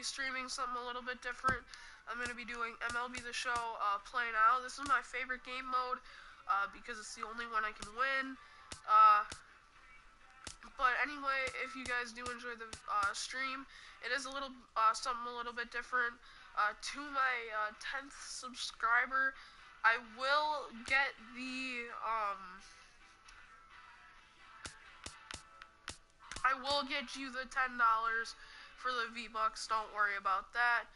be streaming something a little bit different. I'm going to be doing MLB The Show Play Now. This is my favorite game mode because it's the only one I can win. But anyway, if you guys do enjoy the stream, it is a little something a little bit different. To my 10th subscriber, I will get the I will get you the $10 for the V-Bucks. Don't worry about that.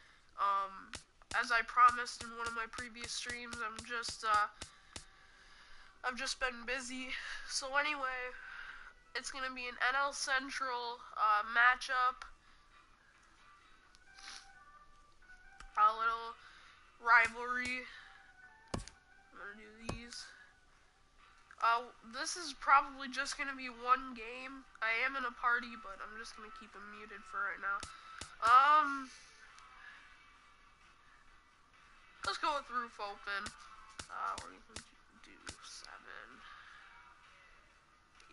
As I promised in one of my previous streams, I've just been busy. So anyway, it's gonna be an NL Central matchup. A little rivalry. I'm gonna do these. This is probably just gonna be one game. I am in a party, but I'm just gonna keep him muted for right now. Let's go with roof open. We're gonna do 7.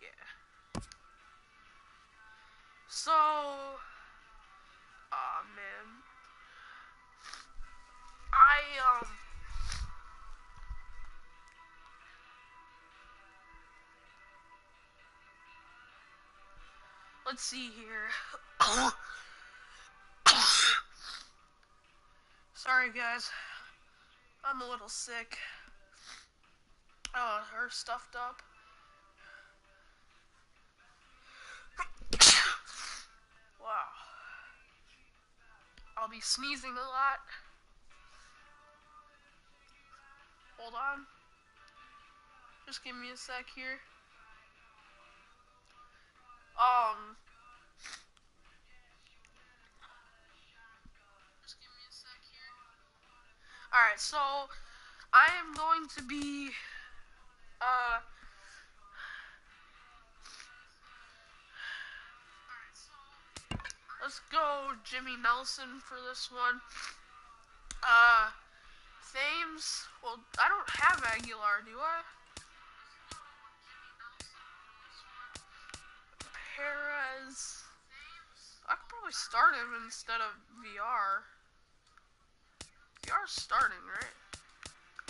Yeah. So, man. Let's see here. Sorry, guys. I'm a little sick. Or stuffed up. Wow. I'll be sneezing a lot. Hold on. Just give me a sec here. Alright, so I am going to be let's go Jimmy Nelson for this one. Thames, well, I don't have Aguilar, do I? Perez. I could probably start him instead of VR. VR's starting, right?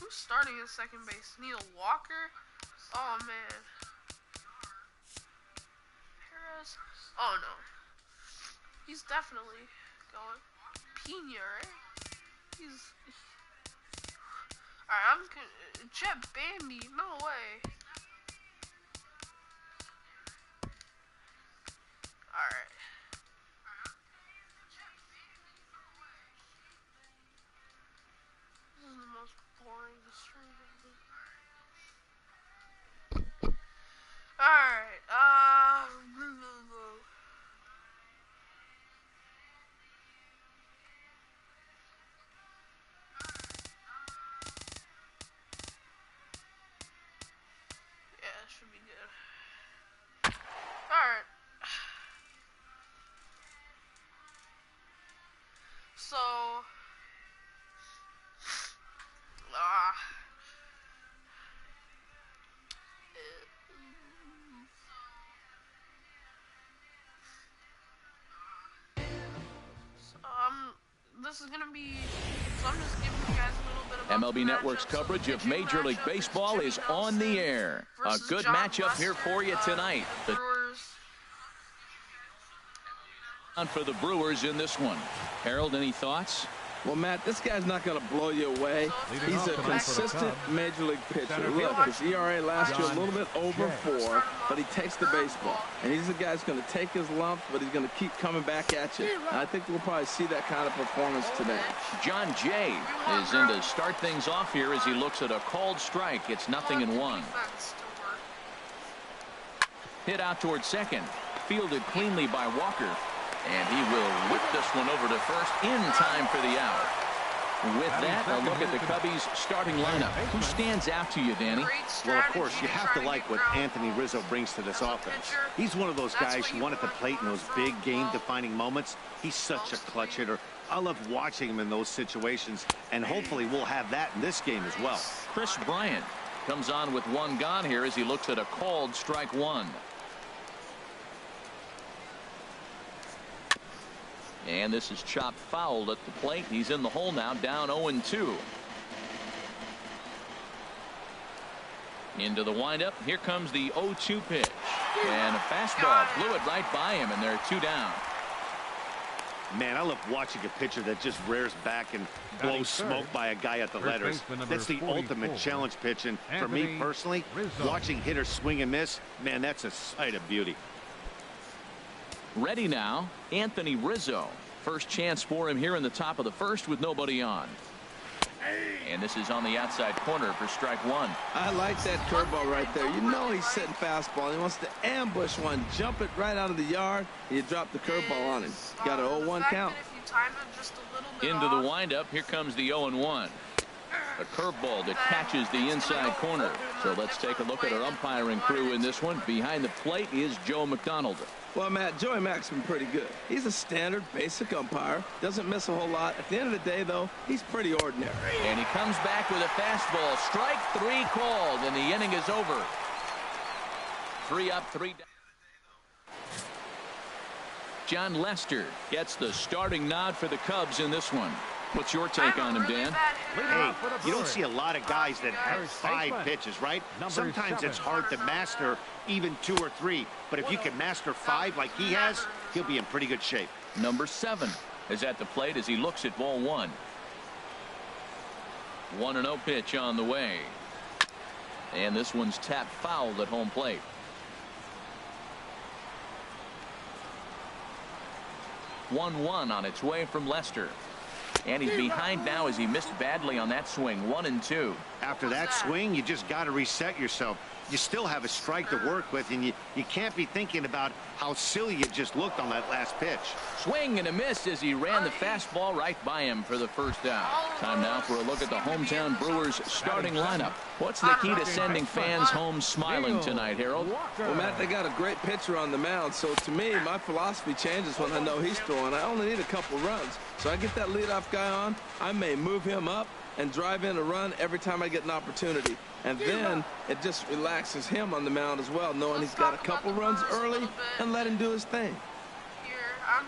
Who's starting at second base? Neil Walker? Oh, man. Perez? Oh, no. He's definitely going. Pena, right? Alright, Jet Bandy, no way. Alright. This is the most boring stream ever. Alright, should be good. Alright. So, this is gonna be, so I'm just giving you guys a little bit about MLB Network's coverage of Major League Baseball is on the air. A good matchup here for you tonight. For the Brewers in this one. Harold, any thoughts? Well, Matt, this guy's not going to blow you away. He's a consistent Major League pitcher. Look, his ERA last year a little bit over 4, but he takes the baseball. And he's the guy who's going to take his lumps, but he's going to keep coming back at you. And I think we'll probably see that kind of performance today. John Jay is in to start things off here as he looks at a called strike. It's 0-1. Hit out towards second. Fielded cleanly by Walker. And he will whip this one over to first in time for the out. With that, a look at the Cubbies' starting lineup. Who stands out to you, Danny? Well, of course, you have to like what Anthony Rizzo brings to this offense. He's one of those guys who won at the plate in those big game-defining moments. He's such a clutch hitter. I love watching him in those situations, and hopefully we'll have that in this game as well. Chris Bryant comes on with one gone here as he looks at a called strike 1. And this is chopped fouled at the plate. He's in the hole now, down 0-2. Into the windup. Here comes the 0-2 pitch. And a fastball blew it right by him, and they're 2 down. Man, I love watching a pitcher that just rears back and blows smoke by a guy at the letters. That's the ultimate challenge pitch. And for me personally, watching hitters swing and miss, man, that's a sight of beauty. Ready now, Anthony Rizzo. First chance for him here in the top of the first with nobody on. And this is on the outside corner for strike 1. I like that curveball right there. You know he's setting fastball. He wants to ambush one, jump it right out of the yard. You drop the curveball on him. Got an 0-1 count. Into the windup. Here comes the 0-1. A curveball that catches the inside corner. So let's take a look at our umpiring crew in this one. Behind the plate is Joe McDonald. Well, Matt, Joey Mack's been pretty good. He's a standard, basic umpire. Doesn't miss a whole lot. At the end of the day, though, he's pretty ordinary. And he comes back with a fastball. Strike 3 called, and the inning is over. 3 up, 3 down. John Lester gets the starting nod for the Cubs in this one. What's your take on him, Dan? Hey, you don't see a lot of guys that have 5 pitches, right? Sometimes it's hard to master even 2 or 3. But if you can master 5 like he has, he'll be in pretty good shape. Number 7 is at the plate as he looks at ball 1. 1-0 pitch on the way. And this one's tapped fouled at home plate. 1-1 on its way from Lester. And he's behind now as he missed badly on that swing. 1-2. After that swing, you just got to reset yourself. You still have a strike to work with, and you can't be thinking about how silly you just looked on that last pitch. Swing and a miss as he ran the fastball right by him for the first out. Time now for a look at the hometown Brewers starting lineup. What's the key to sending fans home smiling tonight, Harold? Well, Matt, they got a great pitcher on the mound, so to me, my philosophy changes when I know he's throwing. I only need a couple runs. So I get that leadoff guy on, I may move him up and drive in a run every time I get an opportunity. And then it just relaxes him on the mound as well, knowing he's got a couple runs early and let him do his thing.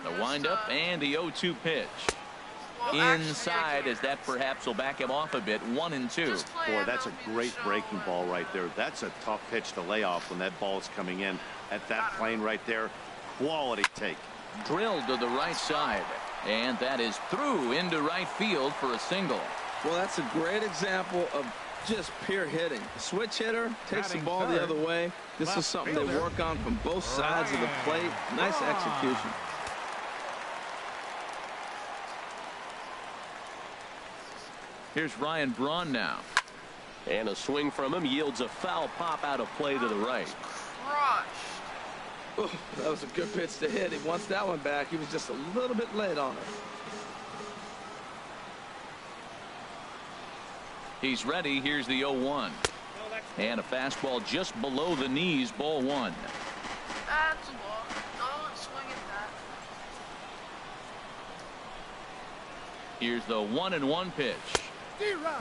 The windup and the 0-2 pitch. Inside as that perhaps will back him off a bit. 1-2. Boy, that's a great breaking ball right there. That's a tough pitch to lay off when that ball is coming in at that plane right there. Quality take. Drilled to the right side. And that is through into right field for a single. Well, that's a great example of just pure hitting. A switch hitter takes the ball the other way. This is something they work on from both sides of the plate. Nice execution. Here's Ryan Braun now. And a swing from him yields a foul pop out of play to the right. Oh, that was a good pitch to hit. He wants that one back. He was just a little bit late on it. He's ready. Here's the 0-1. And a fastball just below the knees. Ball 1. That's a ball. Don't swing at that. Here's the 1-1 pitch.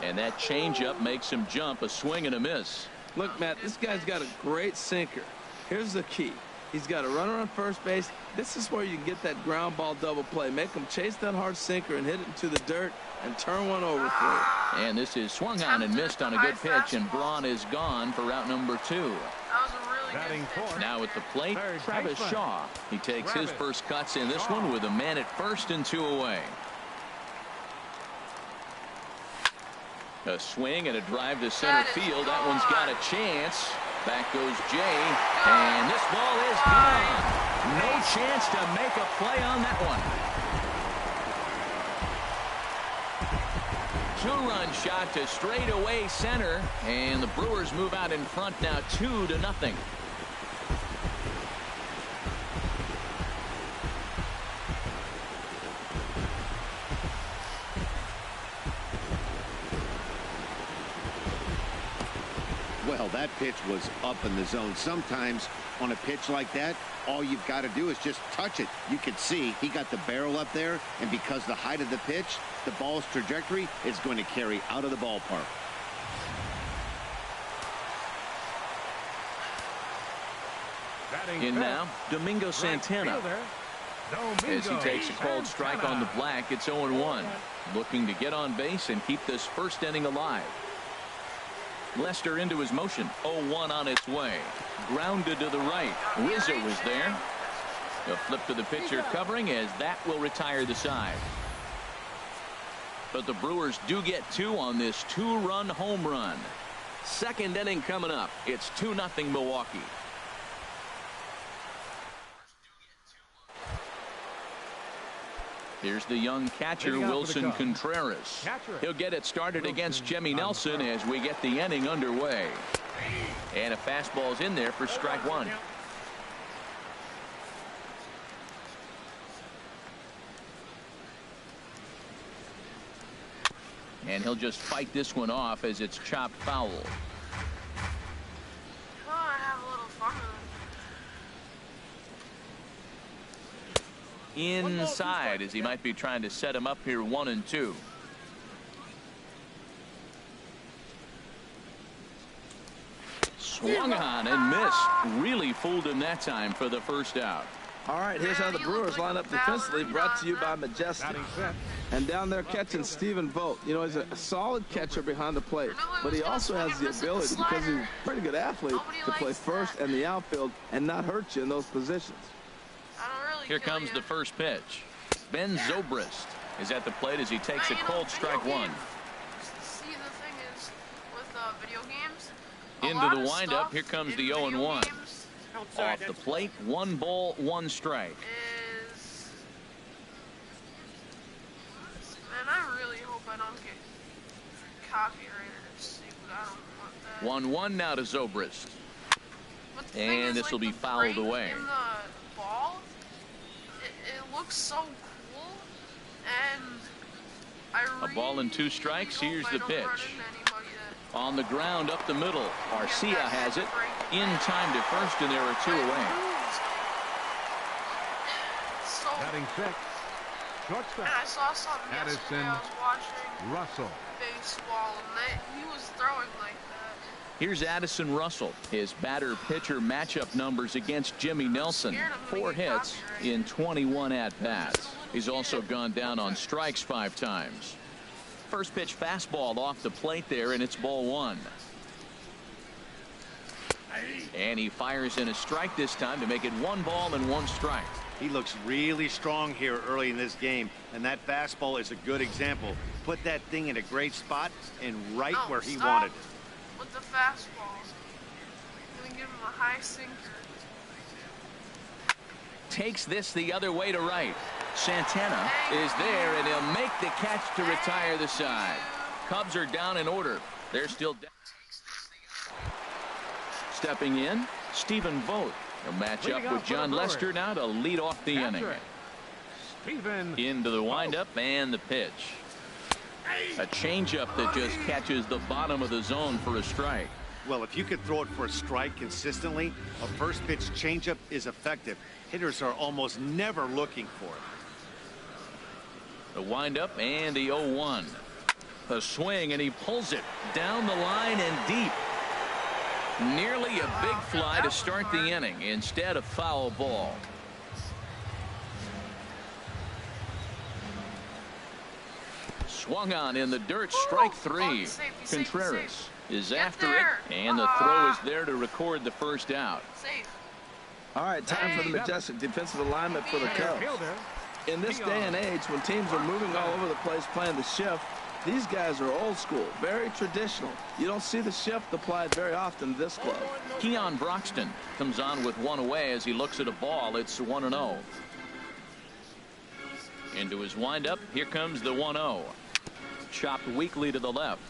And that changeup makes him jump. A swing and a miss. Look, Matt, this guy's got a great sinker. Here's the key. He's got a runner on first base. This is where you can get that ground ball double play. Make him chase that hard sinker and hit it into the dirt and turn one over for you. And this is swung on and missed on a good pitch, and Braun is gone for route number 2. That was a really good pitch. Now at the plate, Travis Shaw. He takes his first cuts in this one with a man at first and 2 away. A swing and a drive to center field. That one's got a chance. Back goes Jay, and this ball is gone. No chance to make a play on that one. 2-run shot to straightaway center, and the Brewers move out in front now 2-0. Well, that pitch was up in the zone. Sometimes on a pitch like that, all you've got to do is just touch it. You can see he got the barrel up there, and because the height of the pitch, the ball's trajectory is going to carry out of the ballpark. In now, Domingo Santana. As he takes a called strike on the black, it's 0-1. Looking to get on base and keep this first inning alive. Lester into his motion. 0-1 on its way. Grounded to the right. Rizzo is there. A flip to the pitcher covering, as that will retire the side. But the Brewers do get 2 on this 2-run home run. Second inning coming up. It's 2-0 Milwaukee. Here's the young catcher, Wilson Contreras. He'll get it started against Jimmy Nelson as we get the inning underway. And a fastball's in there for strike 1. And he'll just fight this one off as it's chopped foul. Oh, I have a little fun with it. Inside, as he might be trying to set him up here 1-2. Swung on and missed. Really fooled him that time for the first out. All right, here's how the Brewers line up defensively, brought to you by Majestic. And down there catching Stephen Vogt. You know, he's a solid catcher behind the plate, but he also has the ability, because he's a pretty good athlete, to play first and the outfield and not hurt you in those positions. Here comes the first pitch. Ben Zobrist is at the plate as he takes a cold strike 1. See, the thing is, with video games, into the windup, here comes the 0-1. Off the plate, 1 ball, 1 strike. Man, I really hope I don't get copyrighted or stupid. I don't want that. 1-1 now to Zobrist. And this will be fouled away. In the ball, it looks so cool, and I a ball and 2 strikes. Here's the pitch. That... On the ground up the middle. Garcia has it in time to first, and there are 2 away. So, batting six, shortstop. I saw something yesterday. I was watching Russell. Baseball, and he was throwing like that. Here's Addison Russell. His batter-pitcher matchup numbers against Jimmy Nelson. 4 hits in 21 at-bats. He's also gone down on strikes 5 times. First pitch fastball off the plate there, and it's ball 1. And he fires in a strike this time to make it 1 ball and 1 strike. He looks really strong here early in this game, and that fastball is a good example. Put that thing in a great spot and right where he wanted it. With the fastball, I'm gonna give him a high sinker. Takes this the other way to right. Santana is there, and he'll make the catch to retire the side. Cubs are down in order. They're still down. Stepping in, Stephen Vogt. He'll match up with John Lester now to lead off the inning. Into the windup and the pitch. A changeup that just catches the bottom of the zone for a strike. Well, if you could throw it for a strike consistently, a first pitch changeup is effective. Hitters are almost never looking for it. The windup and the 0-1. A swing, and he pulls it down the line and deep. Nearly a big fly to start the inning instead of foul ball. Swung on in the dirt, strike 3. Contreras is after it, and the throw is there to record the first out. All right, time for the Majestic defensive alignment for the Cubs. In this day and age, when teams are moving all over the place playing the shift, these guys are old school, very traditional. You don't see the shift applied very often in this club. Keon Broxton comes on with 1 away as he looks at a ball. It's 1-0. Into his windup, here comes the 1-0. Chopped weakly to the left.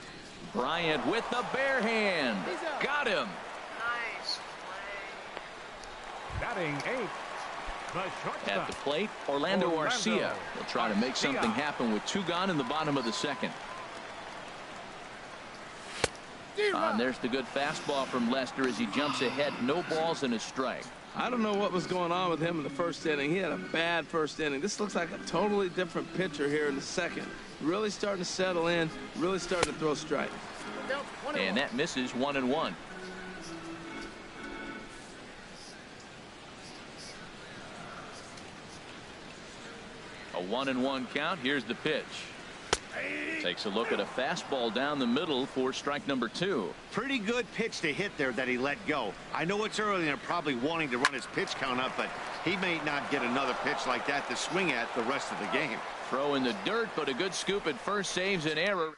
Bryant with the bare hand. Got him. Nice play. Batting 8. At the plate, Orlando Arcia will try to make something happen with 2 gone in the bottom of the second. And there's the good fastball from Lester as he jumps ahead. No balls and a strike. I don't know what was going on with him in the first inning. He had a bad first inning. This looks like a totally different pitcher here in the second. Really starting to settle in, really starting to throw strikes. And that misses 1-1. 1-1 count. Here's the pitch. Takes a look at a fastball down the middle for strike number 2. Pretty good pitch to hit there that he let go. I know it's early and they're probably wanting to run his pitch count up, but he may not get another pitch like that to swing at the rest of the game. Throw in the dirt, but a good scoop at first saves an error.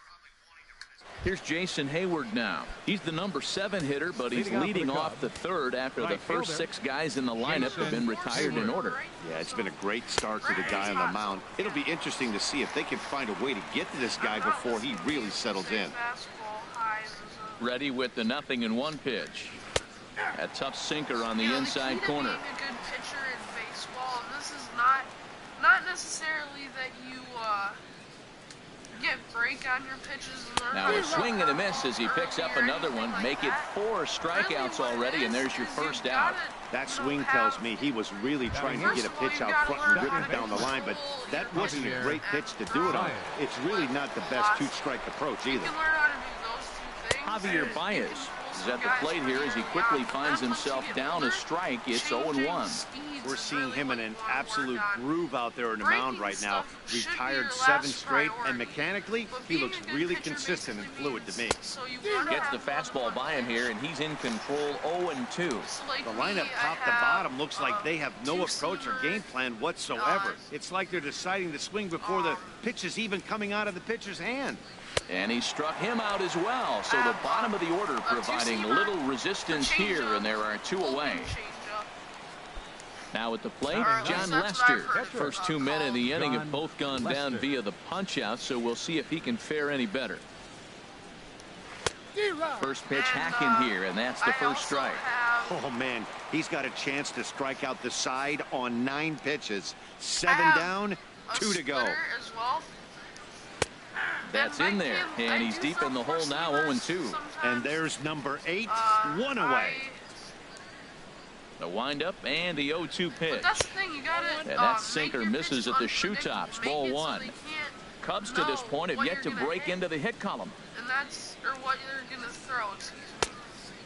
Here's Jason Hayward now. He's the number 7 hitter, but he's leading off the third after the first 6 guys in the lineup have been retired in order. Yeah, it's been a great start to the guy on the mound. It'll be interesting to see if they can find a way to get to this guy before he really settles in. Ready with the 0-1 pitch. A tough sinker on the inside corner. Being a good pitcher in baseball, and this is not necessarily that you get break on your pitches. Now a swing and a miss as he picks up another one. Make it 4 strikeouts already, and there's your first out. That swing tells me he was really trying to get a pitch out front and rip it down the line, but that wasn't a great pitch to do it on. It's really not the best 2-strike approach either. Javier Baez is at the plate here as he quickly finds himself down a strike. It's 0-1. We're seeing him in an absolute groove out there in the mound right now. Retired 7 straight, and mechanically, he looks really consistent and fluid to me. Gets the fastball by him here, and he's in control 0-2. The lineup top to bottom looks like they have no approach or game plan whatsoever. It's like they're deciding to swing before the pitch is even coming out of the pitcher's hand. And he struck him out as well. So the bottom of the order providing little resistance here, and there are 2 away. Now at the plate, John Lester. First 2 men in the inning have both gone down via the punch-out, so we'll see if he can fare any better. First pitch hacking here, and that's the first strike. Oh, man, he's got a chance to strike out the side on 9 pitches. 7 down, 2 to go. That's in there, and he's deep in the hole now, 0-2. And there's number 8, 1 away. The windup and the 0-2 pitch. That's the thing, you gotta, and that sinker misses at the shoe tops, ball 1. Cubs to this point have yet to break into the hit column. And that's what you're gonna throw.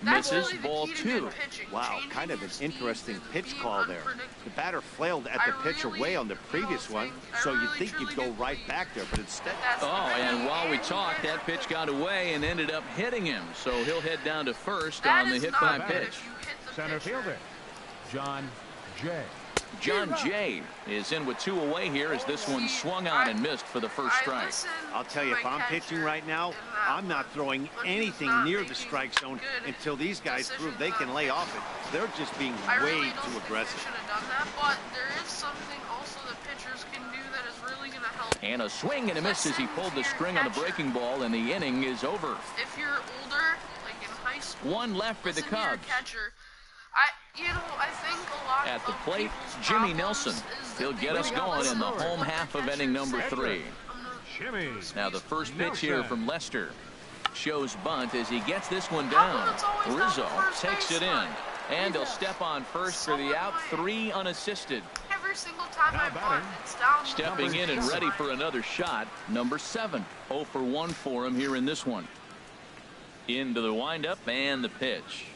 Misses, ball 2. Wow, kind of an interesting pitch call there. The batter flailed at the pitch away on the previous one, so you'd think you'd go right back there, but instead... Oh, and while we talked, that pitch got away and ended up hitting him, so he'll head down to first on the hit by pitch. Center fielder, John Jay. John Jay is in with 2 away here as this one swung on and missed for the first strike. I'll tell you, if I'm pitching right now, I'm not throwing anything near the strike zone until these guys prove they can lay off it. They're just being way too aggressive. But there is something also that pitchers can do that is really going to help. And a swing and a miss as he pulled the string on the breaking ball, and the inning is over. If you're older, like in high school, 1 left for the Cubs. I think a lot at the plate, Jimmy Nelson. He'll get us going in the home half of inning number 3. Now the first pitch here from Lester shows bunt as he gets this one down. Rizzo takes it in, and he'll step on first for the out, 3 unassisted. Every single time I bunt, it's down. Stepping in and ready for another shot, number 7. 0 for 1 for him here in this one. Into the windup and the pitch.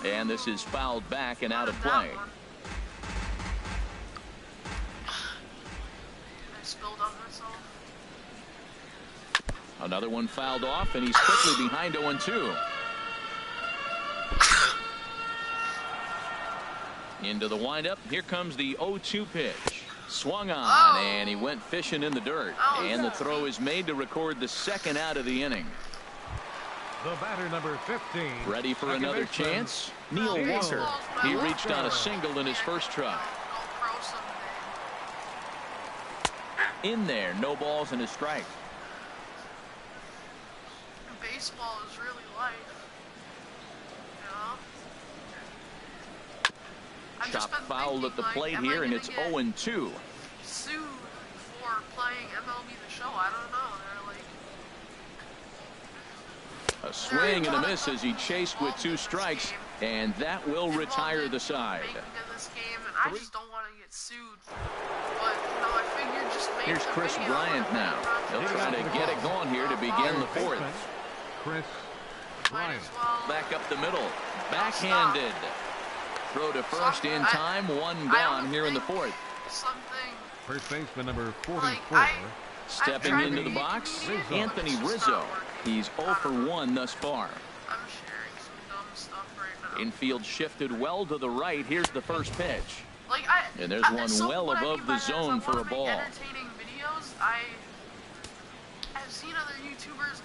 And this is fouled back and out of play. Another one fouled off, and he's quickly behind 0-2. Into the windup. Here comes the 0-2 pitch. Swung on, and he went fishing in the dirt. And the throw is made to record the second out of the inning. The batter, number 15. Ready for another chance? Neil Walker. He reached on a single in his first try. In there, no balls and a strike. Baseball is really life. You know? Chop foul at the plate here, and it's 0-2. Sued for playing MLB The Show. I don't know. A swing and a miss as he chased with 2 strikes, and that will retire the side. I just don't want to get sued. But, you know, I figured just make Here's Chris Bryant now. He'll try to get it going here to begin the 4th. Chris Bryant. Back up the middle. Backhanded. Throw to first in time. 1 gone here in the 4th. First baseman number 44. Like, Stepping into the box, Anthony Rizzo. He's 0 for 1 thus far. I'm sharing some dumb stuff right now. Infield shifted well to the right. Here's the first pitch. Like And there's one so well what I above mean the by that is zone I for a wanna make ball. Entertaining videos. I've seen other YouTubers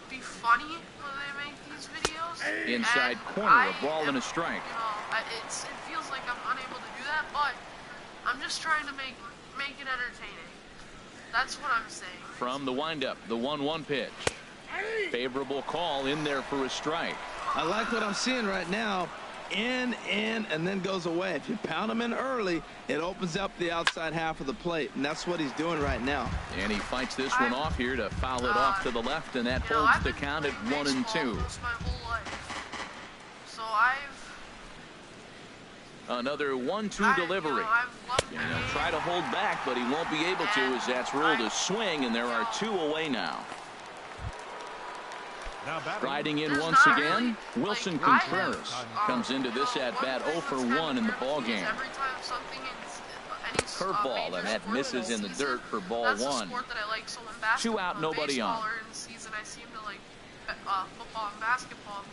be funny when they make these videos. Inside and corner, a ball and a strike. You know, it feels like I'm unable to do that, but I'm just trying to make it entertaining. That's what I'm saying. From the windup, the 1-1 pitch. Favorable call in there for a strike. I like what I'm seeing right now. In, and then goes away. If you pound him in early, it opens up the outside half of the plate, and that's what he's doing right now. And he fights this one off here to foul it off to the left, and that holds the count at 1-2. Almost my whole life. So Another 1-2 delivery. And try to hold back, but he won't be able to, as that's ruled a swing, and there are 2 away now. Riding in once again, Wilson Contreras comes into this at-bat 0 for 1 in the ballgame. Curveball, and that misses in the dirt for ball 1. 2 out, nobody on. I seem to like football and basketball.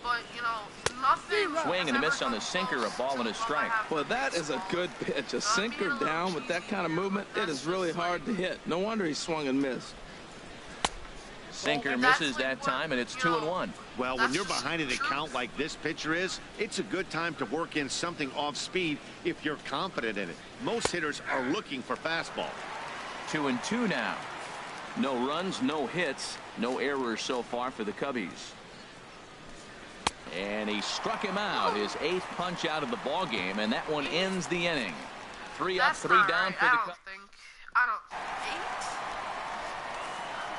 But, you know, nothing. Swing and a miss on the sinker, a ball and a strike. Well, that is a good pitch. A sinker down with that kind of movement, it is really hard to hit. No wonder he swung and missed. Sinker misses that time, and it's 2-1. Well, when you're behind an account like this pitcher is, it's a good time to work in something off speed if you're confident in it. Most hitters are looking for fastball. 2-2 now. No runs, no hits, no errors so far for the Cubbies. And he struck him out, his 8th punch out of the ball game, and that one ends the inning. 3 up, 3 down for the Cubbies. I don't. 8?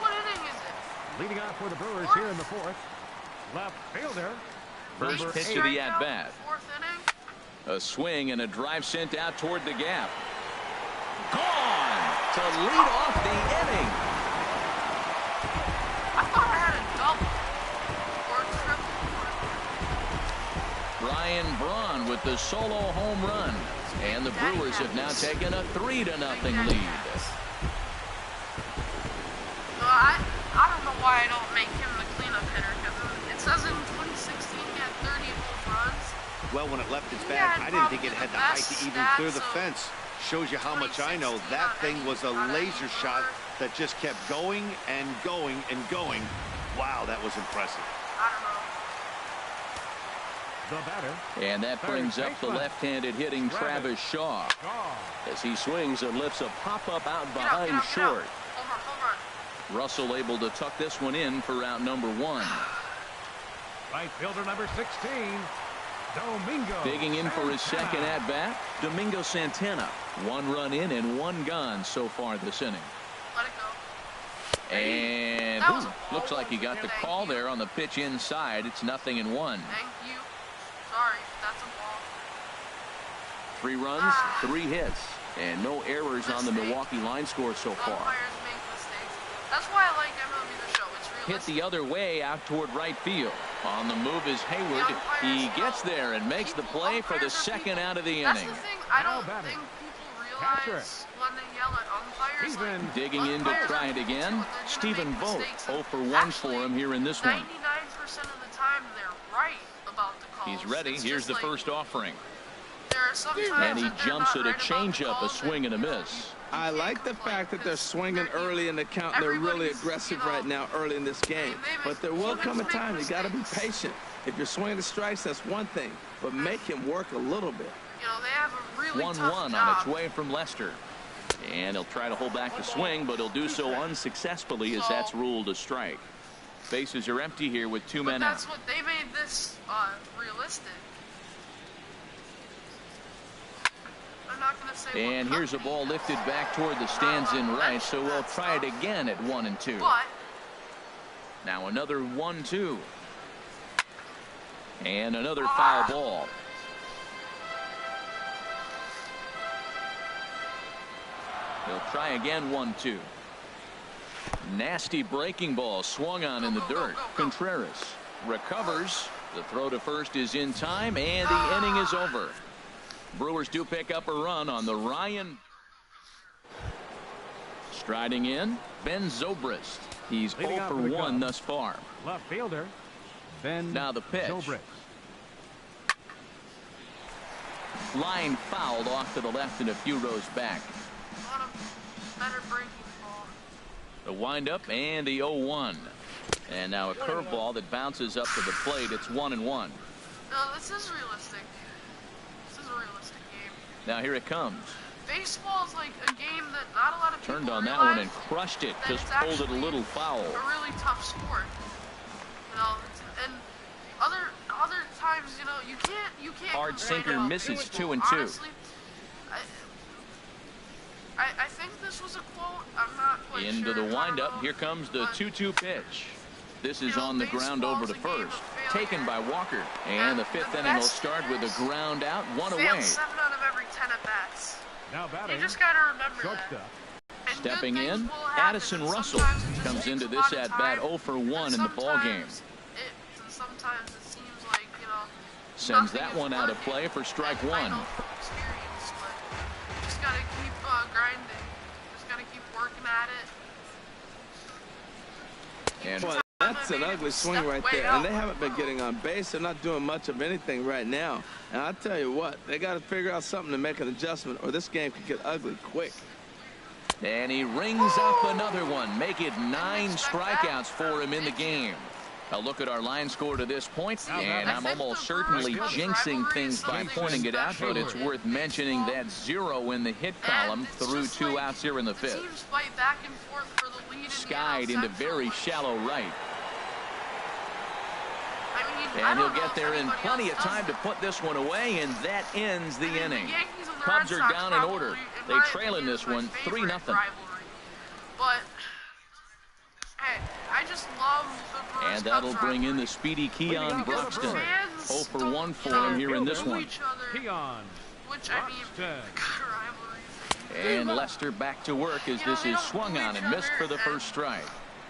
What inning is it? Leading off for the Brewers here in the 4th. Left fielder. First pitch of the at-bat. 4th inning. A swing and a drive sent out toward the gap. Gone to lead off the inning. I thought I had a double or a triple. Ryan Braun with the solo home run. And the Brewers have now taken a 3-0 lead. I don't know why I don't make him the cleanup hitter, because it says in 2016 he had 30 home runs. Well, when it left its bag, I didn't think it had the height to even clear the fence. Shows you how much I know. That thing was a laser shot that just kept going and going and going. Wow, that was impressive. I don't know. The batter. And that brings up the left-handed hitting Travis Shaw as he swings and lifts a pop-up out behind short. Russell able to tuck this one in for out number 1. Right fielder number 16, Domingo. Digging in for his second at-bat, Domingo Santana. 1 run in and 1 gone so far this inning. Let it go. And looks like he got the call there on the pitch inside. It's 0-1. Thank you. Sorry, that's a ball. 3 runs, 3 hits, and no errors on the Milwaukee line score so far. Umpires make mistakes. That's why I like MLB The Show. It's realistic. Hit the other way out toward right field. On the move is Hayward. He gets there and makes the play for the second out of the That's inning. the thing. I don't think people realize when they yell at umpires. Like, digging in to try it again. Stephen Vogt 0 for 1 for him here in this one. 99% of the time they're right about the calls. He's ready. Here's the first offering. There are some times and he jumps at a changeup, a swing and a miss. I like the fact that they're swinging early in the count. They're really aggressive right now early in this game. But there will come a time you got to be patient. If you're swinging the strikes, that's one thing. But make him work a little bit. You know, they have a really 1-1 on its way from Lester. And he'll try to hold back the swing, but he'll do so unsuccessfully as that's ruled a strike. Bases are empty here with 2 men out. That's what they made this realistic. And here's a ball lifted back toward the stands in right, so we'll try it again at 1-2. Now another 1-2. And another foul ball. They'll try again 1-2. Nasty breaking ball swung on in the dirt. Contreras recovers. The throw to first is in time, and the inning is over. Brewers do pick up a run on the Ryan. Striding in, Ben Zobrist. He's 0 for 1 thus far. Left fielder, Ben. Now the pitch. Zobrist. Line fouled off to the left and a few rows back. On a better breaking ball. The windup and the 0-1. And now a curveball that bounces up to the plate. It's 1-1. No, this is realistic. This is a realistic game. Now here it comes. Baseball is like a game that not a lot of people Turned on that realize one and crushed it. that Just it's pulled it a actually little foul. A really tough sport. You know, and other times, you know, you can't. Hard compare sinker to misses baseball. 2-2. Honestly, I think this was a quote. I'm not quite sure. Into the I don't windup. know. Here comes the But 2-2 pitch. This is You know, on the ground baseball over is to a game of first. failure. Taken by Walker. And the fifth the inning will best start with a hitters ground out, one fail away. 7 out of every 10 at bats. Now You batting. just gotta remember that. Shortstop. And Stepping good things in, will happen, Addison and Russell sometimes it just comes takes into a this lot of at bat time, 0 for 1 and in the ball game. Sometimes it seems like, you know, Sends nothing that is one out of working. play for strike And I one. know from experience, but you just gotta keep grinding. Just gotta keep working at it. And Boy, that's an ugly swing right there. And they haven't been getting on base. They're not doing much of anything right now. And I'll tell you what, they got to figure out something to make an adjustment, or this game could get ugly quick. And he rings up another one. Make it 9 strikeouts for him in the game. A look at our line score to this point, and I'm almost certainly jinxing things by pointing it out, but it's worth mentioning that 0 in the hit column through 2 outs here in the fifth. Teams fight back and forth for the lead. Skied into very shallow right. I And he'll don't know get if there in anybody plenty of else does time to that. put this one away, and that ends the I mean, inning. The Yankees and the Cubs Red are Sox down in order. probably, in They my trail in opinion, this is my one, favorite 3-0. rivalry. But hey, I just love the Brewers. And that'll Cubs bring in rivalry. the speedy Keon Because Broxton. fans 0 for don't, 1 for you know, him here in this boo one. each other, Keon. which I mean, Broxton. good rivalries. And Lester back to work as this is swung on and missed for the first strike.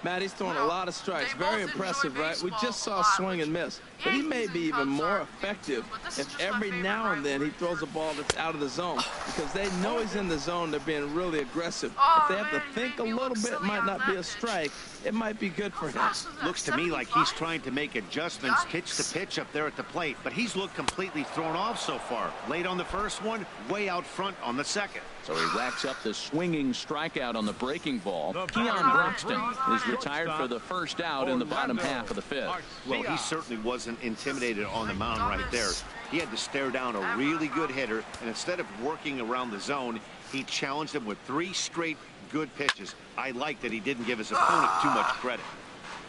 Matt, he's throwing a lot of strikes. They Very both impressive, enjoy right? We baseball just a saw lot, swing and miss. But he may Yankees be and even Cubs more are effective too, but this is if just my every favorite now and then he rivalry. throws a ball that's out of the zone, because they know he's in the zone. They're being really aggressive. Oh, If they have man, to you think made a me little look bit, it silly might on not that be a pitch. strike. It might be good for How him. fast was that? Looks to me like he's 75? trying to make adjustments Yikes. pitch to pitch up there at the plate, but he's looked completely thrown off so far. Late on the first one, way out front on the second. So he racks up the swinging strikeout on the breaking ball. The Keon batter, Broxton is Shortstop. retired for the first out in the bottom Orlando half of the fifth. Well, he Garcia. certainly wasn't intimidated on the mound right there. He had to stare down a really good hitter, and instead of working around the zone, he challenged him with 3 straight good pitches. I like that he didn't give his opponent too much credit.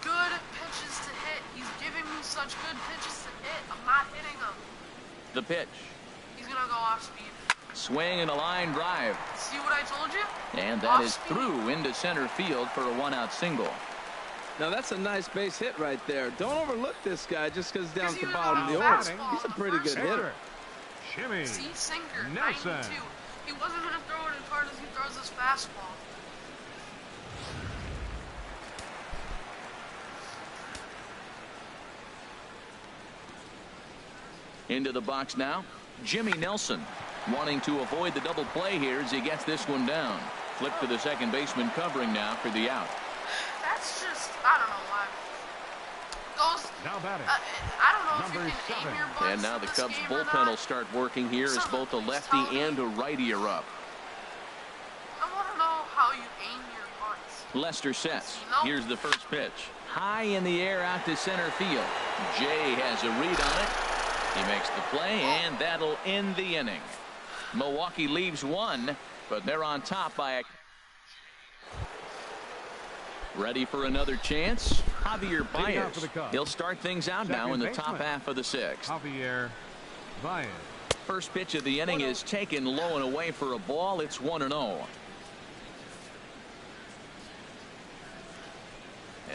Good pitches to hit. He's giving me such good pitches to hit. I'm not hitting him. The pitch. He's gonna go off speed. Swing and a line drive. See what I told you? And that is through into center field for a 1-out single. Now, that's a nice base hit right there. Don't overlook this guy just because he's down at the Because he was bottom of on the the order. fastball He's a on the pretty first good one. hitter. Jimmy. See, sinker, Nelson. 92. He wasn't gonna throw it as hard as he throws his fastball. Into the box now, Jimmy Nelson, wanting to avoid the double play here as he gets this one down. Flip to the second baseman covering now for the out. That's just, I don't know why. Those, Now batting. I don't know if Number you can 7. aim your butts And now in the this Cubs game or bullpen will not. start working here as both a lefty and a righty are up. I want to know how you aim your butts. Lester sets. Here's the first pitch. High in the air out to center field. Jay has a read on it. He makes the play, and that'll end the inning. Milwaukee leaves 1, but they're on top by a... Ready for another chance? Javier Leading out for the Baez. Cubs. He'll start things out now in the top baseman. half of the 6th. Javier Baez. First pitch of the inning is taken low and away for a ball. It's 1-0.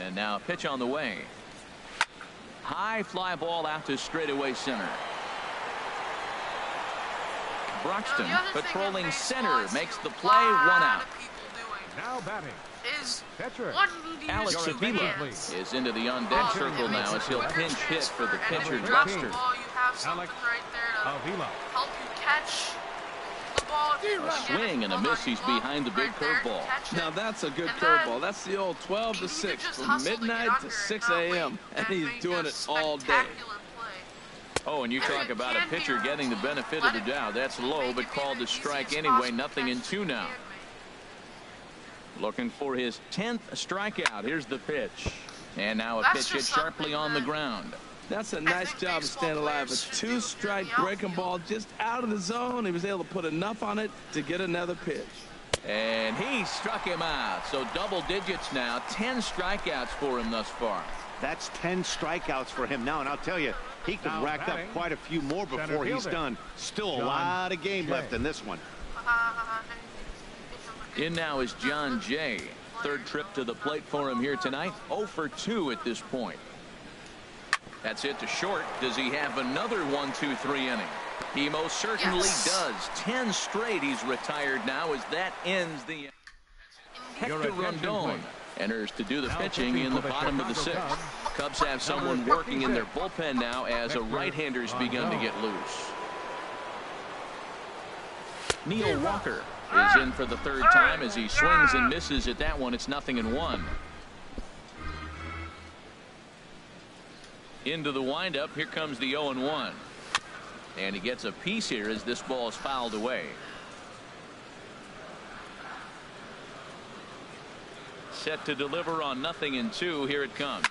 And now a pitch on the way. High fly ball out to straightaway center. Broxton patrolling center makes the play, 1 out. Now batting. Is Catcher. one needy Alex is two Avila hands. is into the on-deck Oh, circle it now makes as a he'll quicker pinch hit for the transfer, and pitcher if you drop the Lester. ball, you have something Alex right there to Avila. help you catch the A swing and a miss. He's behind the big curveball. Now that's a good curveball. That's the old 12 to 6 from midnight to 6 a.m. and he's doing it all day. Oh, and you talk about a pitcher getting the benefit of the doubt. That's low, but called to strike anyway. 0-2 now. Looking for his 10th strikeout. Here's the pitch. And now a pitch hit sharply on the ground. That's a nice job of staying alive. A 2-strike breaking ball just out of the zone. He was able to put enough on it to get another pitch. And he struck him out. So double digits now. 10 strikeouts for him thus far. That's 10 strikeouts for him now. And I'll tell you, he could rack up quite a few more before he's done. Still a lot of game left in this one. In now is John Jay. Third trip to the plate for him here tonight. 0 for 2 at this point. That's it to short. Does he have another 1-2-3 inning? He most certainly does. 10 straight. He's retired now as that ends the inning. Hector Rondon enters to do the pitching in the bottom of the 6th. Cubs have someone working in their bullpen now as a right-hander's begun to get loose. Neil Walker is in for the 3rd time as he swings and misses at that one. It's 0-1. Into the windup. Here comes the 0-1. And he gets a piece here as this ball is fouled away. Set to deliver on 0-2. Here it comes.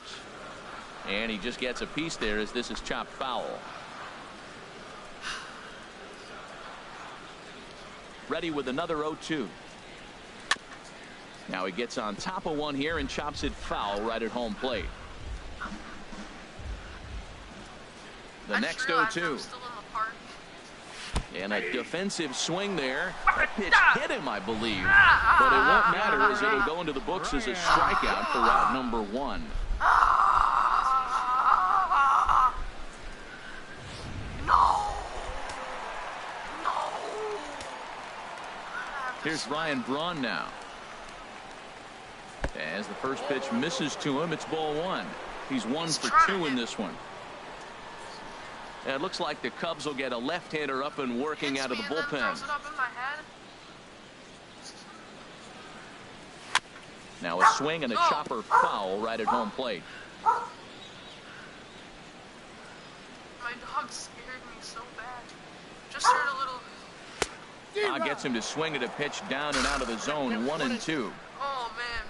And he just gets a piece there as this is chopped foul. Ready with another 0-2. Now he gets on top of one here and chops it foul right at home plate. The next 0-2. And a defensive swing there. That pitch hit him, I believe. But it won't matter as it'll go into the books as a strikeout for route number 1. Here's Ryan Braun now. As the first pitch misses to him, it's ball 1. He's 1 for 2 in this one. And it looks like the Cubs will get a left-hander up and working out of the bullpen. Now a swing and a chopper foul right at home plate. My dog scared me so bad. Just heard a little. Gets him to swing at a pitch down and out of the zone. 1-2. Oh man,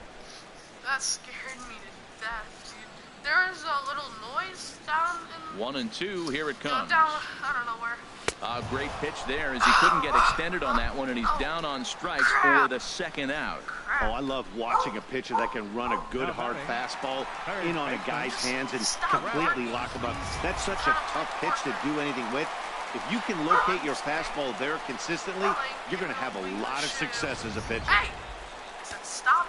that scared me to death, dude. There is a little noise down in 1-2. Here it comes. down, I don't know where. A great pitch there as he couldn't get extended on that one, and he's down on strikes for the 2nd out. Oh, I love watching a pitcher that can run a good hard fastball in on a guy's hands and completely lock him up. That's such a tough pitch to do anything with. If you can locate your fastball there consistently, you're going to have a lot of success as a pitcher. Hey, I said stop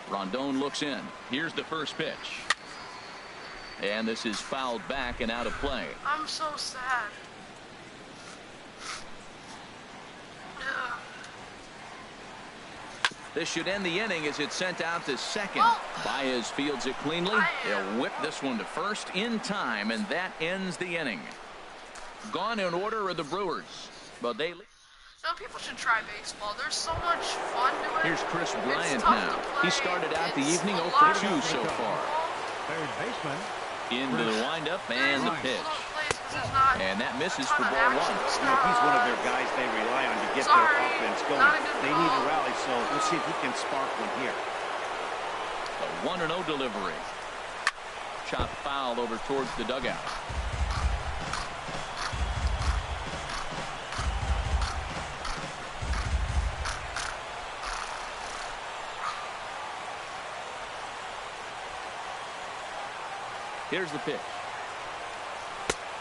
it. Rondon looks in. Here's the first pitch. And this is fouled back and out of play. I'm so sad. This should end the inning as it's sent out to second. Baez fields it cleanly. They'll whip this one to first in time, and that ends the inning. Gone in order are the Brewers, but they. Some people should try baseball. There's so much fun to it. Here's Chris Bryant now. He started out the evening 0 for 2 so far. Third baseman. Into the windup and the pitch. And that misses for ball 1. You know, he's one of their guys they rely on to get their offense going. They need a rally, so we'll see if he can spark one here. A 1-0 delivery. Chop foul over towards the dugout. Here's the pitch.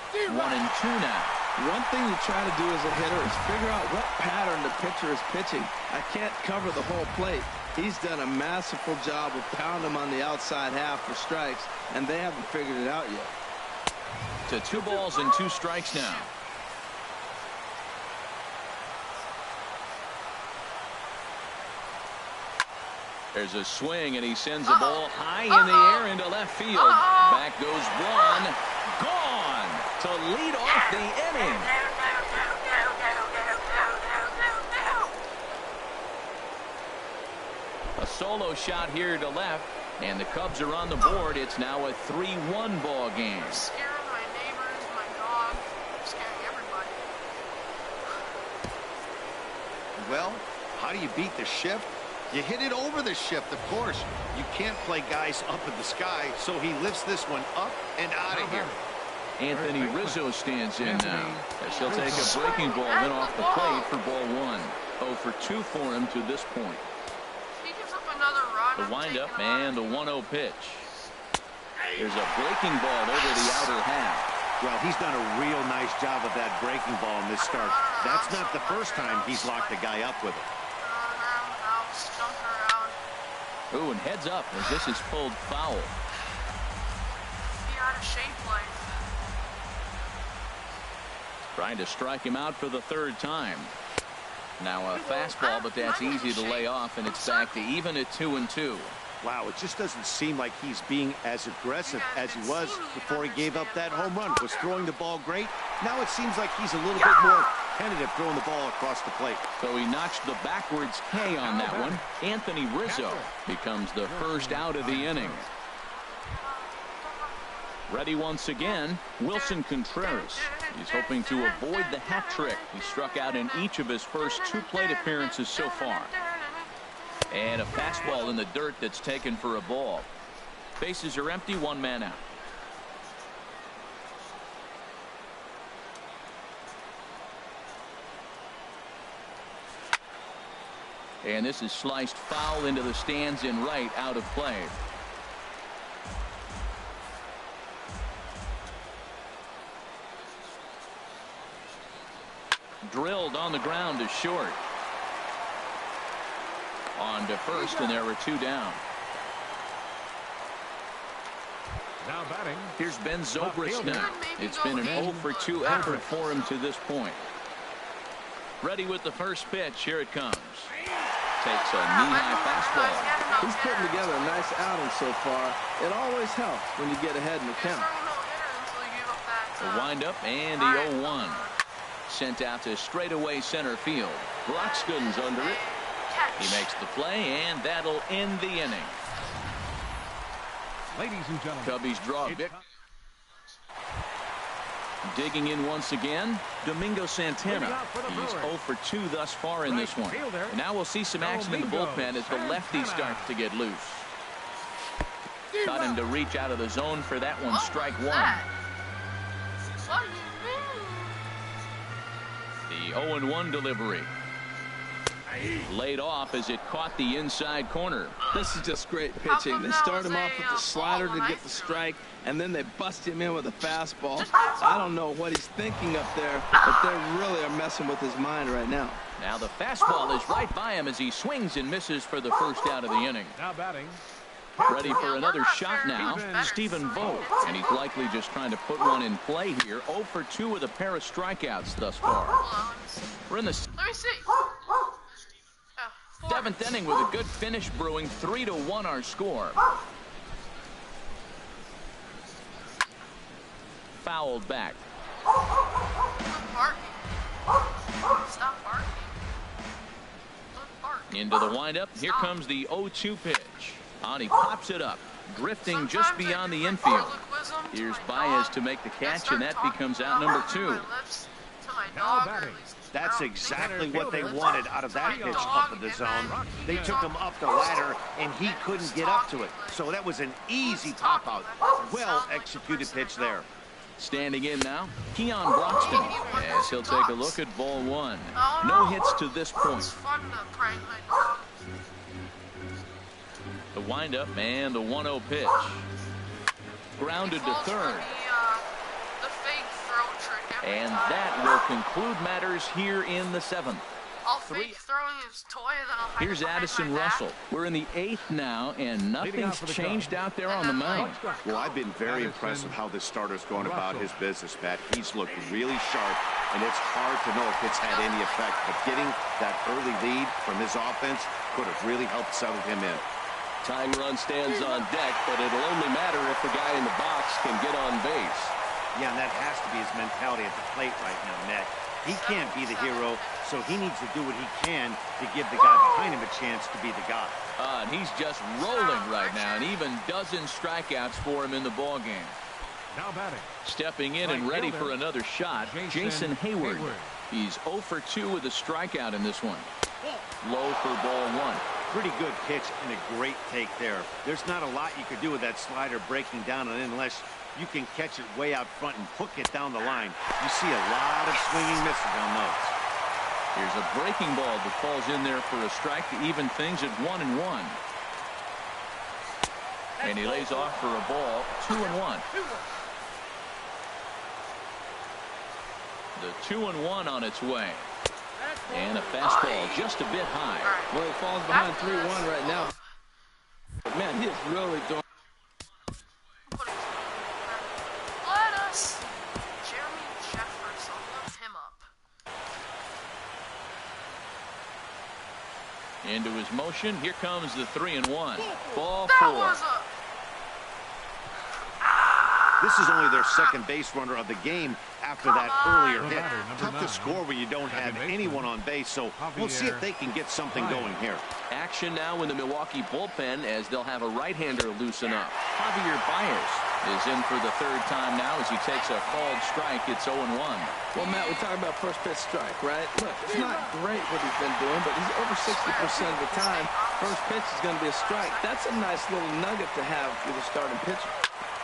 1-2 now. One thing you try to do as a hitter is figure out what pattern the pitcher is pitching. I can't cover the whole plate. He's done a masterful job of pounding him on the outside half for strikes, and they haven't figured it out yet. To 2 balls and 2 strikes now. There's a swing, and he sends the ball high in the air into left field. Back goes Braun. Gone. to lead off the inning. A solo shot here to left, and the Cubs are on the board. It's now a 3-1 ball game. I'm scaring my neighbors, my dog. I'm scaring everybody. Well, how do you beat the shift? You hit it over the shift, of course. You can't play guys up in the sky, so he lifts this one up and out of here. Anthony Rizzo stands in now, as he'll take a breaking ball in off the plate for ball 1. 0 for 2 for him to this point. He gives up another run. The windup and the 1-0 pitch. There's a breaking ball over the outer half. Well, he's done a real nice job of that breaking ball in this start. That's not the first time he's locked a guy up with it. Ooh, and heads up as this is pulled foul. Be out of shape life. Trying to strike him out for the 3rd time. Now a fastball, but that's easy to lay off, and it's back to even at 2-2. Wow, it just doesn't seem like he's being as aggressive as he was before he gave up that home run. Was throwing the ball great. Now it seems like he's a little bit more tentative throwing the ball across the plate. So he notched the backwards K on that one. Anthony Rizzo becomes the first out of the inning. Ready once again, Wilson Contreras. He's hoping to avoid the hat trick. He struck out in each of his first 2 plate appearances so far. And a fastball in the dirt that's taken for a ball. Bases are empty, 1 man out. And this is sliced foul into the stands in right, out of play. Drilled on the ground to short. On to first, and there were 2 down. Now batting. Here's Ben Zobrist now. It's been an 0 for 2 effort for him to this point. Ready with the first pitch. Here it comes. Takes a knee-high fastball. He's putting together a nice outing so far. It always helps when you get ahead in the count. The windup and the 0-1. Sent out to straightaway center field. Broxton's under it. He makes the play, and that'll end the inning. Ladies and gentlemen, Cubbies draw a victory. Digging in once again, Domingo Santana. He's 0 for 2 thus far in this one. And now we'll see some action in the bullpen as the lefty starts to get loose. Got him to reach out of the zone for that one, strike 1. The 0-1 delivery. Laid off as it caught the inside corner. This is just great pitching. They start him off with the slider to get the strike, and then they bust him in with a fastball. I don't know what he's thinking up there, but they really are messing with his mind right now. Now the fastball is right by him as he swings and misses for the first out of the inning. now batting. Ready for another shot now, Stephen Vogt. And he's likely just trying to put one in play here. 0 for 2 with a pair of strikeouts thus far. We're in the Let me see. 7th inning with a good finish brewing. 3-1 our score. Fouled back. Stop barking. Into the windup. Here comes the 0-2 pitch. On, he pops it up, drifting just beyond the infield. Here's Baez to make the catch, and that becomes out number 2. Now batting. That's exactly what they wanted out of that pitch up in the zone. They took him up the ladder, and he couldn't get up to it. So that was an easy pop-out. Well executed pitch there. Standing in now, Keon Broxton, as he'll take a look at ball 1. No hits to this point. The windup and the 1-0 pitch. Grounded to third. And that will conclude matters here in the 7th. Here's Addison Russell. We're in the 8th now, and nothing's changed out there on the mound. Well, I've been very impressed with how this starter's going about his business, Pat. He's looked really sharp, and it's hard to know if it's had any effect. But getting that early lead from his offense could have really helped settle him in. Tying run stands on deck, but it'll only matter if the guy in the box can get on base. Yeah, and that has to be his mentality at the plate right now, Net. He can't be the hero, so he needs to do what he can to give the guy behind him a chance to be the guy. And he's just rolling right now, and even dozen strikeouts for him in the ball game. Now batting. Stepping in and ready for another shot, Jason Hayward. He's 0 for 2 with a strikeout in this one. Low for ball 1. Pretty good pitch and a great take there. There's not a lot you could do with that slider breaking down and in unless you can catch it way out front and hook it down the line. You see a lot of swinging misses on those. Here's a breaking ball that falls in there for a strike to even things at 1-1. And he lays off for a ball, 2-1. The 2-1 on its way. And a fastball just a bit high. Well, he falls behind 3-1 right now. But man, he is really doing. Let us see. Jeremy Jeffers. I'll look him up. Into his motion. Here comes the 3-1. Ball That 4. was a... This is only their second base runner of the game after that earlier hit. Tough to score when you don't have anyone on base, so we'll see if they can get something going here. Action now in the Milwaukee bullpen as they'll have a right-hander loosen up. Javier Baez is in for the third time now as he takes a called strike. It's 0-1. Well, Matt, we're talking about first pitch strike, right? Look, it's not great what he's been doing, but he's over 60% of the time. First pitch is going to be a strike. That's a nice little nugget to have with a starting pitcher.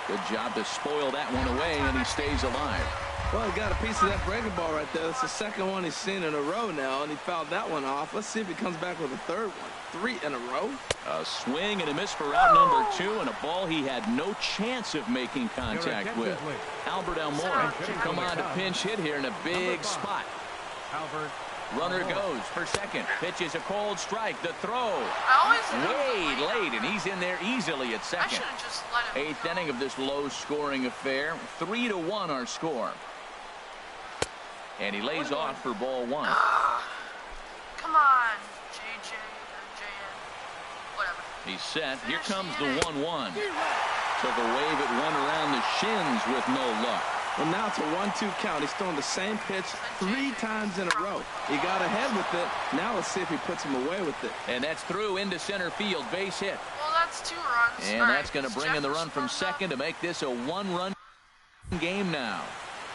Good job to spoil that one away, and he stays alive. Well, he got a piece of that breaking ball right there. That's the second one he's seen in a row now, and he fouled that one off. Let's see if he comes back with a third one. 3 in a row. A swing and a miss for out number 2, and a ball he had no chance of making contact with. Albert Almora should come on to pinch hit here in a big spot. Albert. Runner goes for second. Pitches a cold strike. The throw. Way late, and he's in there easily at second. I should have just let him 8th inning of this low-scoring affair. 3-1 our score. And he lays off for ball 1. Come on, JJ or JN. Whatever. He's set. Here comes the 1-1. Took a wave at one around the shins with no luck. Well, now it's a 1-2 count. He's throwing the same pitch 3 times in a row. He got ahead with it. Now let's see if he puts him away with it. And that's through into center field. Base hit. Well, that's 2 runs. And that's going to bring in the run from second to make this a 1-run game now.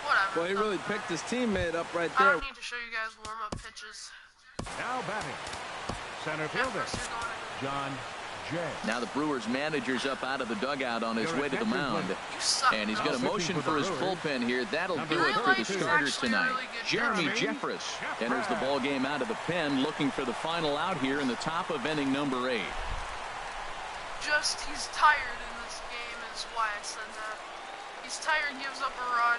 Whatever. Well, he really picked his teammate up right I there. don't need to show you guys warm-up pitches. Now batting. Center fielder. John Jay. Now the Brewers manager's up out of the dugout on his way to the mound. And he's going to motion for his bullpen here. That'll do it for the starters tonight. Jeremy Jeffers enters the ball game out of the pen, looking for the final out here in the top of inning number 8. Just, he's tired in this game is why I said that. He's tired, gives up a run.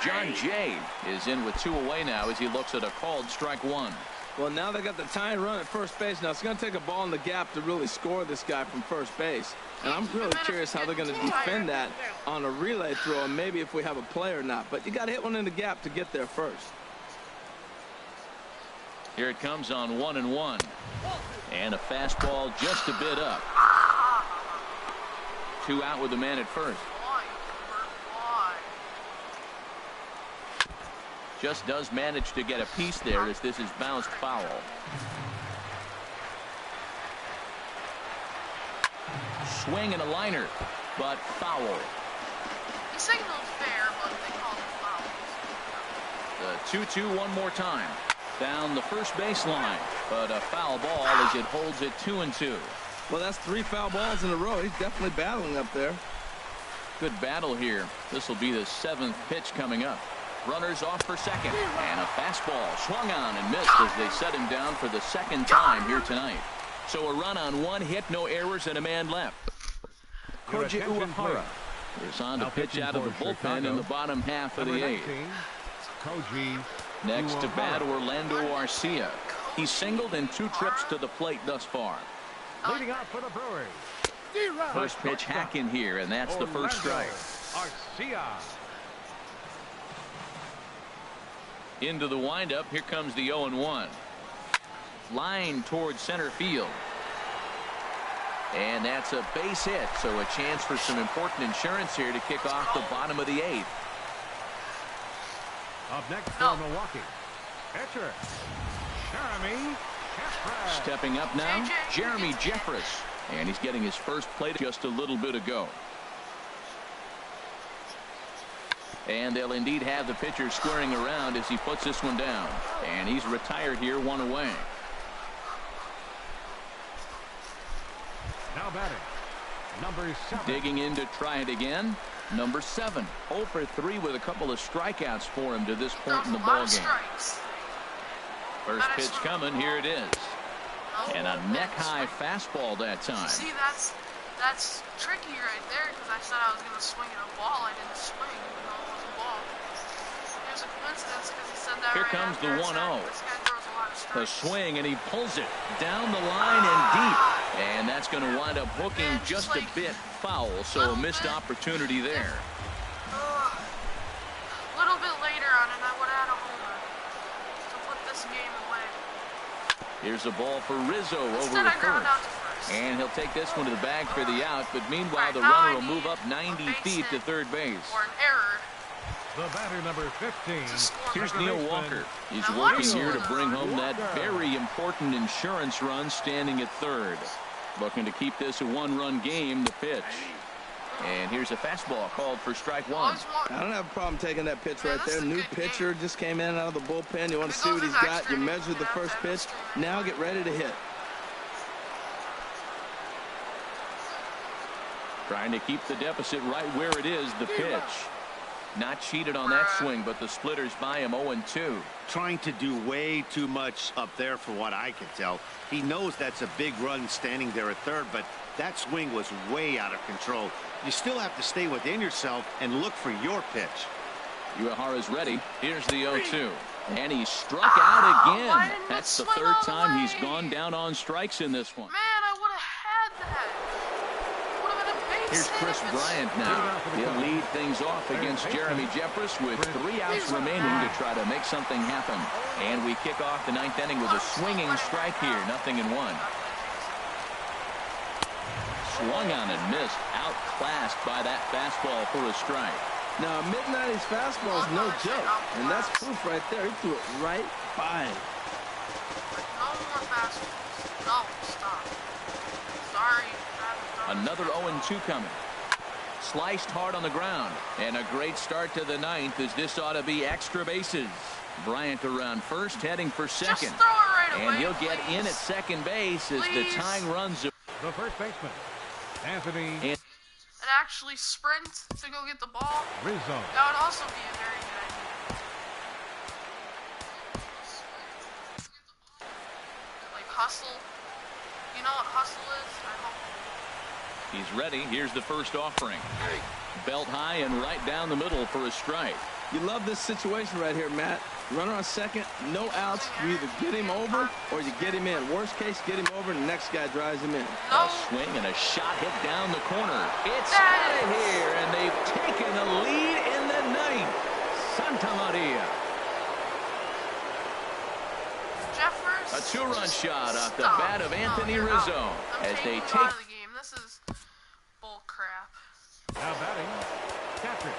John Jay is in with 2 away now as he looks at a called strike 1. Well, now they got the tying run at first base. Now it's going to take a ball in the gap to really score this guy from first base. And I'm really curious how they're going to defend that on a relay throw, and maybe if we have a play or not. But you got to hit one in the gap to get there first. Here it comes on 1-1. And a fastball just a bit up. 2 out with the man at first. Just does manage to get a piece there as this is bounced foul. Swing and a liner, but foul. He signaled fair, but they called it foul. The 2-2 one more time. Down the first baseline, but a foul ball as it holds it 2-2. Well, that's 3 foul balls in a row. He's definitely battling up there. Good battle here. This will be the 7th pitch coming up. Runners off for second, and a fastball swung on and missed as they set him down for the 2nd time here tonight. So a run on 1 hit, no errors, and a man left. Koji Uehara is on to pitch out of the bullpen in the bottom half of the 8th. Next to bat, Orlando Arcia. He's singled in 2 trips to the plate thus far. Leading out for the Brewers. First pitch hack in here, and that's the first strike. Arcia. Into the windup. Here comes the 0-1. Line towards center field. And that's a base hit, so a chance for some important insurance here to kick off the bottom of the 8th. Up next for Milwaukee, pitcher Jeremy Jeffress. Stepping up now, Jeremy Jeffress. And he's getting his first play just a little bit ago. And they'll indeed have the pitcher squaring around as he puts this one down. And he's retired here, 1 away. Now batting, number 7. Digging in to try it again. Number 7. 0 for 3 with a couple of strikeouts for him to this point in the ballgame. First pitch coming. Here it is. And a neck-high fastball that time. See, that's tricky right there because I said I was going to swing at a ball. I didn't swing, even though it was a ball. There's a coincidence because he said that Here right comes the 1-0. This guy throws a lot of strikes. A swing, and he pulls it down the line and deep. And that's going to wind up hooking just a bit foul, so a missed opportunity there. A little bit later on, and I would have had a homer to put this game away. Here's a ball for Rizzo over to first. And he'll take this one to the bag for the out, but meanwhile the runner will move up 90 feet to third base. Or an error. The batter, number 15. Here's Neil Walker. He's working here to bring home that very important insurance run, standing at third. Looking to keep this a 1-run game. The pitch. And here's a fastball called for strike 1. I don't have a problem taking that pitch right there. New pitcher just came in out of the bullpen. You want to see what he's got. You measured the first pitch. Now get ready to hit. Trying to keep the deficit right where it is. The pitch. Not cheated on that swing, but the splitters by him 0-2. Trying to do way too much up there for what I can tell. He knows that's a big run standing there at third, but that swing was way out of control. You still have to stay within yourself and look for your pitch. Uehara's ready. Here's the 0-2. And he struck out again. That's the third time he's gone down on strikes in this one. Man, I would have had that. Here's Chris Bryant now. He'll lead things off against Jeremy Jeffress with 3 outs remaining to try to make something happen. And we kick off the 9th inning with a swinging strike here. 0-1. Swung on and missed. Outclassed by that fastball for a strike. Now, mid-90s fastball is no joke. And that's proof right there. He threw it right by him. No more fastballs. No, stop. Sorry. Another 0-2 coming. Sliced hard on the ground. And a great start to the 9th, as this ought to be extra bases. Bryant around first, heading for second. Just throw it right away, and he'll get in at second base as the tying runs. The first baseman, Anthony. And actually sprint to go get the ball. Rizzo. That would also be a very good idea. Like hustle. You know what hustle is? I hope. He's ready. Here's the first offering. Belt high and right down the middle for a strike. You love this situation right here, Matt. Runner on second, no outs. You either get him over or you get him in. Worst case, get him over and the next guy drives him in. A swing and a shot hit down the corner. It's out of here, and they've taken the lead in the 9th. Santa Maria. Jeffress. A 2-run shot off the bat of Anthony Rizzo as they take. Out of the game. This is bull crap. Now batting, catcher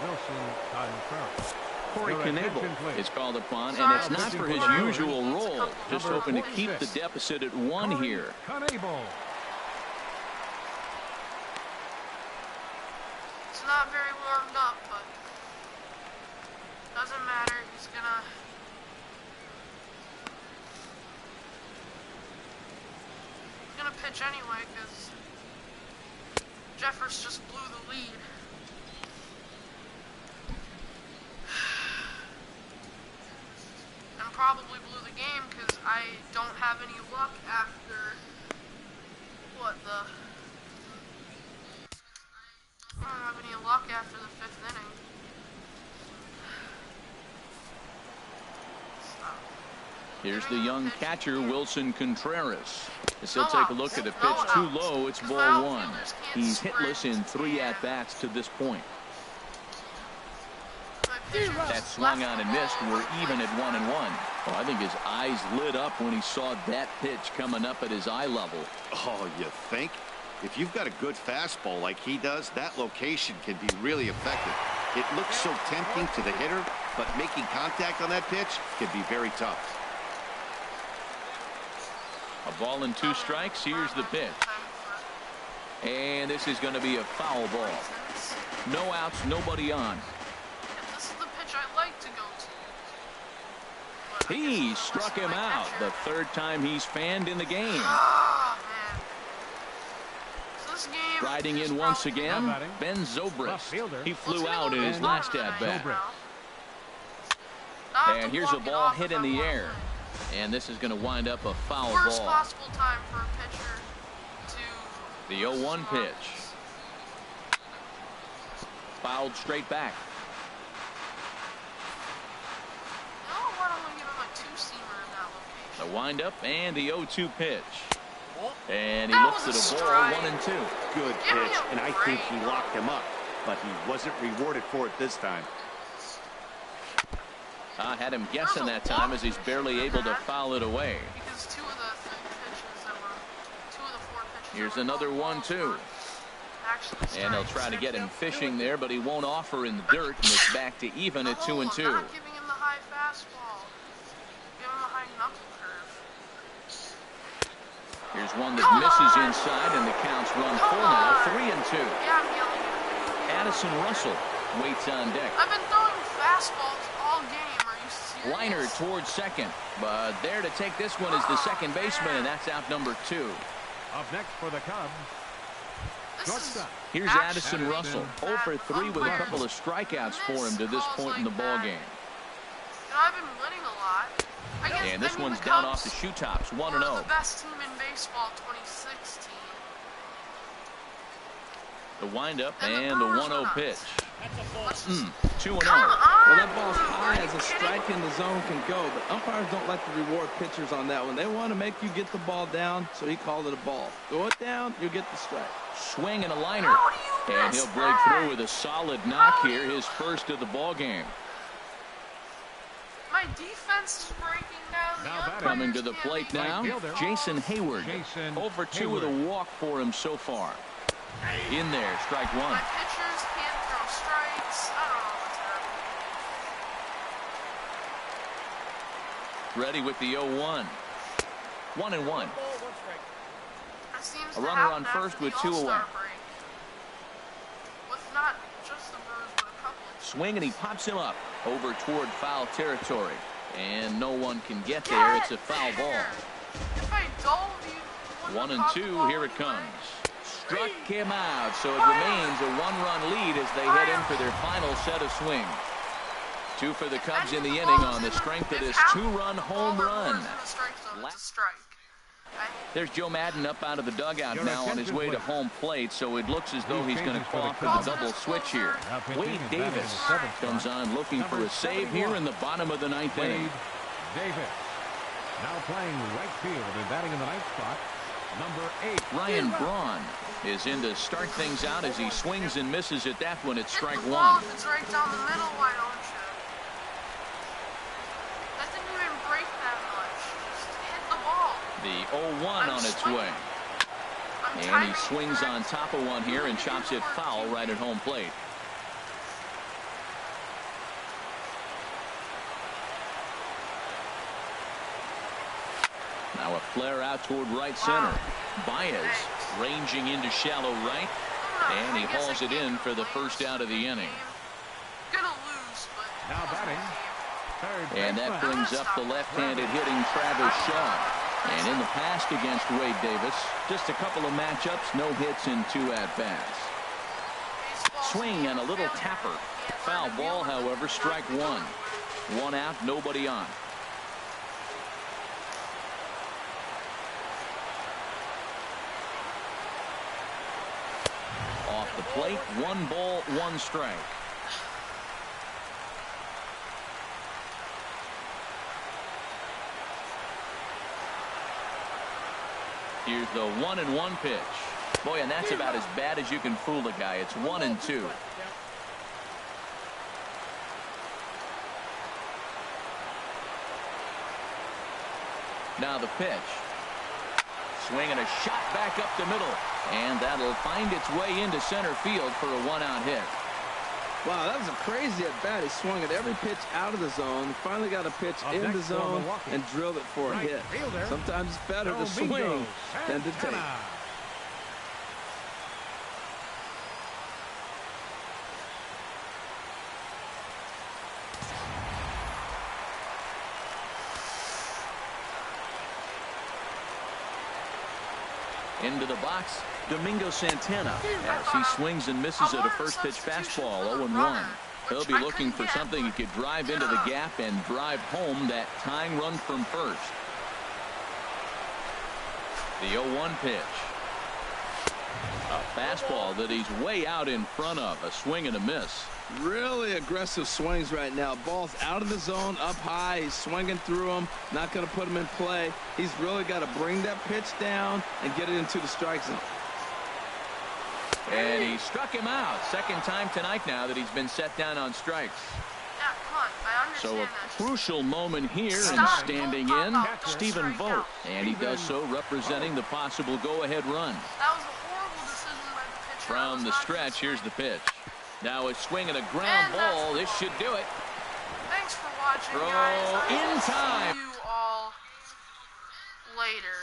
Wilson Contreras. Corey Knebel is called upon, and it's not for his usual role. Just hoping to keep the deficit at 1 here. Knebel. It's not very warmed up, but doesn't matter. He's gonna pitch anyway because Jeffress just blew the lead. And probably blew the game because I don't have any luck after I don't have any luck after the 5th inning. Stop. Here's the young catcher, Wilson Contreras. As he'll take a look at a pitch too low, it's ball 1. He's hitless in 3 at-bats to this point. My That swung on and missed. We're even at 1-1. Well, I think his eyes lit up when he saw that pitch coming up at his eye level. Oh, you think? If you've got a good fastball like he does, that location can be really effective. It looks so tempting to the hitter, but making contact on that pitch can be very tough. A ball and 2 strikes. Here's the pitch. And this is going to be a foul ball. No outs, nobody on. This is the pitch I like to go to. He struck him out. The 3rd time he's fanned in the game. Oh, man. So this game Riding in once again, Ben Zobrist. He flew out in his last at-bat. And here's a ball hit in the air. And this is going to wind up a foul Worst ball. possible time for a pitcher to The 0-1 pitch. Fouled straight back. No, why don't we give him a 2-seamer in that location? The windup and the 0-2 pitch. And he That looks at was a a ball, strike. 1-2. Good Give me pitch, a and I think break. he locked him up, but he wasn't rewarded for it this time. I had him guessing that time as he's barely able to foul it away. Because 2 of the 3 pitches that were 2 of the 4 pitches. Here's that were another called 1-2. were actually And they'll strikes. try to get him fishing there, but he won't offer in the dirt, and it's back to even at 2-2. I'm not giving him the high fastball. Give him the high knuckle curve. Here's one that misses inside, and the count's run full now, 3-2. Yeah, I'm yelling at him. Addison Russell waits on deck. I've been throwing fastballs all game. Are you serious? Liner towards second, but there to take this one is the second baseman, and that's out number 2. Up next for the Cubs, This is shortstop. Here's actually Addison Russell, 0 for 3 with a couple of strikeouts for him to this point in the ball game. You know, I've been winning a lot. And this one's the down Cubs off the shoe tops, 1-0. were the best team in baseball 2016. The windup And the and the Brewers 1-0 were pitch. Let's just 2-0. Come on! Well, that ball's high Are as you a kidding? strike in the zone can go, but umpires don't like to reward pitchers on that one. They want to make you get the ball down, so he called it a ball. Go it down, you get the strike. Swing and a liner. How do you And miss he'll break that? through with a solid knock How do here, you- his first of the ball game. My defense is breaking down. Now The batting. umpires Coming to the can't plate make now, any fielder. Jason Hayward. Jason 0 for 2 with a Hayward. walk for him so far. In there, strike 1. My pitchers can't throw strikes. I don't know what's happening. Ready with the 0-1. 1-1. That seems A to runner happen on after first the with 2 away. All-Star break. With not just the Brewers, but a couple of Swing and he pops him up over toward foul territory. And no one can get there. It's a foul ball. If I dove, you wouldn't 1 have and caught the 2, ball here it anyway. comes. Struck him out, so it remains a 1-run lead as they head in for their final set of swings. 2 for the Cubs in the inning on the strength of this 2-run home run. It's a strike. Okay? There's Joe Madden up out of the dugout now on his way to home plate, so it looks as though he's going to call for the double switch here. Wade Davis comes on looking for a save here in the bottom of the 9th inning. Wade Davis. Now playing right field and batting in the 9th spot, number 8. Ryan Braun is in to start things out as he swings and misses at that one at strike Hit the ball 1. if it's right down the middle, why don't you? That didn't even break that much. Just hit the ball. The 0-1 on its way. I'm And he timing swings correct. on top of one here and chops it foul right at home plate. Now a flare out toward right center. Baez ranging into shallow right. And he hauls it in for the first out of the inning. Gonna lose, but Now batting, third And that baseman. brings up the left-handed hitting Travis Shaw. And in the past against Wade Davis, just a couple of matchups, no hits in 2 at-bats. Swing and a little tapper. Foul ball, however, strike 1. 1 out, nobody on. Off the plate, 1 ball, 1 strike. Here's the 1-1 pitch. Boy, and that's about as bad as you can fool a guy. It's 1-2. Now the pitch. Swing and a shot back up the middle. And that'll find its way into center field for a one-out hit. Wow, that was a crazy at-bat. He swung at every pitch out of the zone. Finally got a pitch in the zone and drilled it for a hit. Sometimes it's better to swing than to take. Into the box, Domingo Santana, as he swings and misses at a first pitch fastball, 0-1. He'll be looking for something he could drive into the gap and drive home that tying run from first. The 0-1 pitch. A fastball that he's way out in front of. A swing and a miss. Really aggressive swings right now. Ball's out of the zone, up high. He's swinging through them, not going to put him in play. He's really got to bring that pitch down and get it into the strike zone. And he struck him out. Second time tonight now that he's been set down on strikes. Yeah, come on. I understand So a that. crucial moment here, and standing in, Stephen Vogt. And he does so representing the possible go-ahead run. That was a horrible decision by the pitcher. From the stretch, here's the pitch. Now a swing and a ground ball. This should do it. Thanks for watching, Throw guys. in time. See you all later.